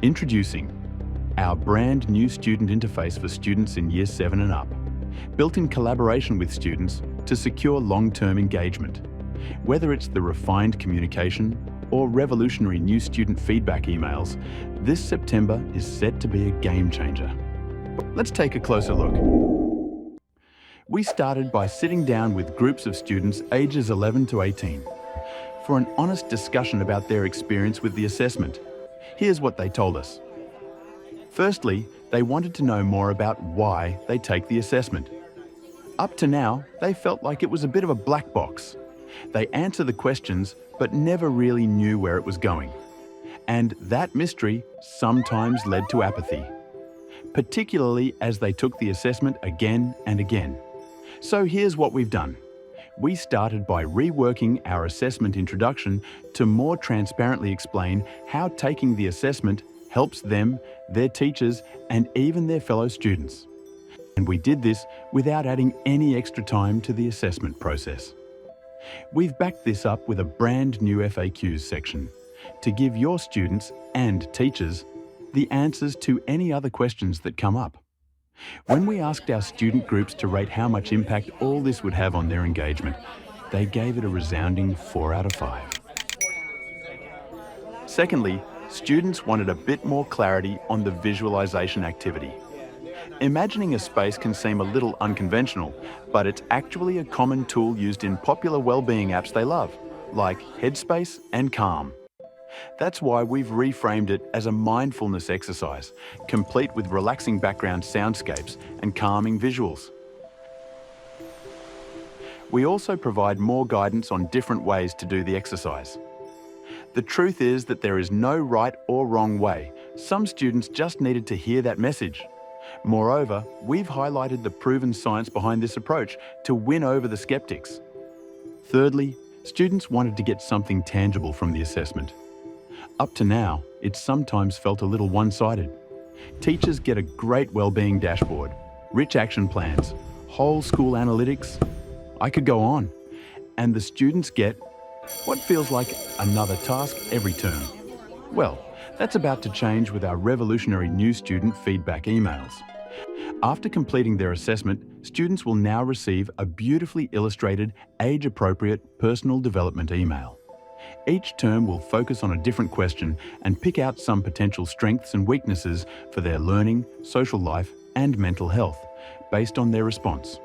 Introducing our brand new student interface for students in Year 7 and up, built in collaboration with students to secure long-term engagement. Whether it's the refined communication or revolutionary new student feedback emails, this September is set to be a game changer. Let's take a closer look. We started by sitting down with groups of students ages 11 to 18 for an honest discussion about their experience with the assessment. Here's what they told us. Firstly, they wanted to know more about why they take the assessment. Up to now, they felt like it was a bit of a black box. They answer the questions, but never really knew where it was going. And that mystery sometimes led to apathy, particularly as they took the assessment again and again. So here's what we've done. We started by reworking our assessment introduction to more transparently explain how taking the assessment helps them, their teachers, and even their fellow students. And we did this without adding any extra time to the assessment process. We've backed this up with a brand new FAQs section to give your students and teachers the answers to any other questions that come up. When we asked our student groups to rate how much impact all this would have on their engagement, they gave it a resounding 4 out of 5. Secondly, students wanted a bit more clarity on the visualization activity. Imagining a space can seem a little unconventional, but it's actually a common tool used in popular well-being apps they love, like Headspace and Calm. That's why we've reframed it as a mindfulness exercise, complete with relaxing background soundscapes and calming visuals. We also provide more guidance on different ways to do the exercise. The truth is that there is no right or wrong way. Some students just needed to hear that message. Moreover, we've highlighted the proven science behind this approach to win over the skeptics. Thirdly, students wanted to get something tangible from the assessment. Up to now, it's sometimes felt a little one-sided. Teachers get a great wellbeing dashboard, rich action plans, whole school analytics. I could go on. And the students get what feels like another task every term. Well, that's about to change with our revolutionary new student feedback emails. After completing their assessment, students will now receive a beautifully illustrated, age-appropriate personal development email. Each term will focus on a different question and pick out some potential strengths and weaknesses for their learning, social life, and mental health, based on their response.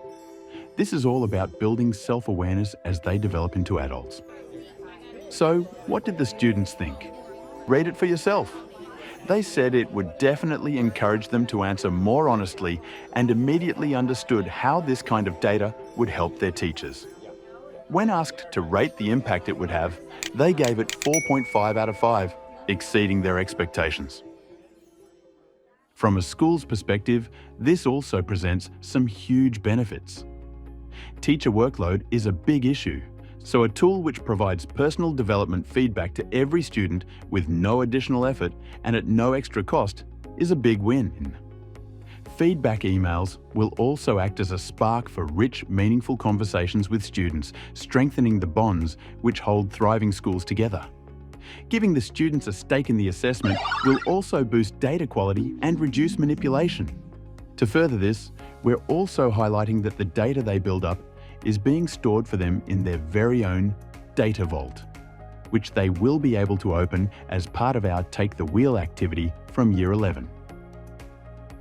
This is all about building self-awareness as they develop into adults. So, what did the students think? Read it for yourself. They said it would definitely encourage them to answer more honestly and immediately understood how this kind of data would help their teachers. When asked to rate the impact it would have, they gave it 4.5 out of 5, exceeding their expectations. From a school's perspective, this also presents some huge benefits. Teacher workload is a big issue, so a tool which provides personal development feedback to every student with no additional effort and at no extra cost is a big win. Feedback emails will also act as a spark for rich, meaningful conversations with students, strengthening the bonds which hold thriving schools together. Giving the students a stake in the assessment will also boost data quality and reduce manipulation. To further this, we're also highlighting that the data they build up is being stored for them in their very own data vault, which they will be able to open as part of our Take the Wheel activity from Year 11.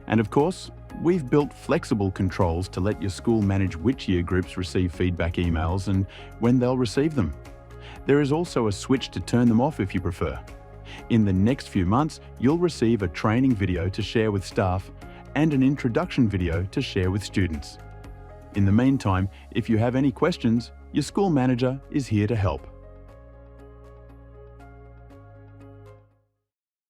And of course, we've built flexible controls to let your school manage which year groups receive feedback emails and when they'll receive them. There is also a switch to turn them off if you prefer. In the next few months, you'll receive a training video to share with staff and an introduction video to share with students. In the meantime, if you have any questions, your school manager is here to help.